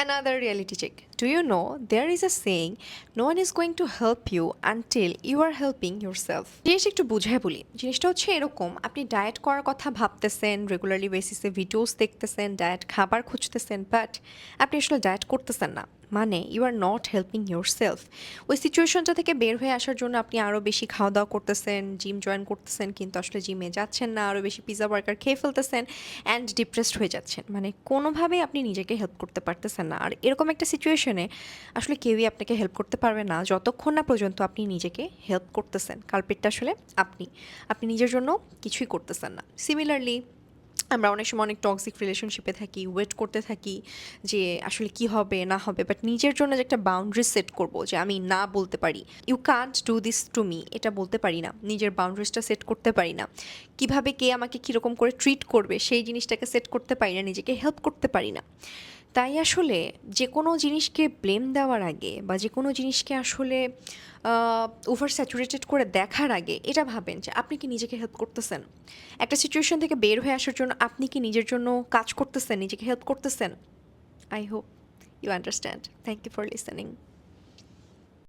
Another reality check. Do you know there is a saying, no one is going to help you until you are helping yourself? জিনিসটা একটু বুঝায় বলি। জিনিসটা হচ্ছে এরকম, আপনি ডায়েট করার কথা ভাবতেছেন, রেগুলারলি বেসিসে ভিডিওস দেখতেছেন, ডায়েট খাবার খুঁজতেছেন, বাট আপনি আসলে ডায়েট করতেছেন না। মানে you are not helping yourself. ওই সিচুয়েশনটা থেকে বের হয়ে আসার জন্য আপনি আরও বেশি খাওয়া দাওয়া করতেছেন, জিম জয়েন করতেছেন, কিন্তু আসলে জিমে যাচ্ছেন না, আরও বেশি পিৎজা বার্গার খেয়ে ফেলতেছেন অ্যান্ড ডিপ্রেসড হয়ে যাচ্ছেন। মানে কোনোভাবেই আপনি নিজেকে হেল্প করতে পারতেছেন না। আর এরকম একটা সিচুয়েশনে আসলে কেউই আপনাকে হেল্প করতে পারবে না যতক্ষণ না পর্যন্ত আপনি নিজেকে হেল্প করতেছেন। কালপিটটা আসলে আপনি নিজের জন্য কিছুই করতেছেন না। সিমিলারলি আমরা অনেক সময় অনেক টক্সিক রিলেশনশিপে থাকি, ওয়েট করতে থাকি যে আসলে কি হবে না হবে, বাট নিজের জন্য যে একটা বাউন্ডারি সেট করব যে আমি না বলতে পারি, you can't do this to me, এটা বলতে পারি না, নিজের বাউন্ডারিজটা সেট করতে পারি না, কিভাবে কে আমাকে কীরকম করে ট্রিট করবে সেই জিনিসটাকে সেট করতে পারি না, নিজেকে হেল্প করতে পারি না। তাই আসলে যে কোনো জিনিসকে ব্লেম দেওয়ার আগে বা যে কোনো জিনিসকে আসলে ওভার স্যাচুরেটেড করে দেখার আগে এটা ভাবেন যে আপনি কি নিজেকে হেল্প করতেছেন। একটা সিচুয়েশন থেকে বের হয়ে আসার জন্য আপনি কি নিজের জন্য কাজ করতেছেন, নিজেকে হেল্প করতেছেন। I hope you understand. Thank you for listening.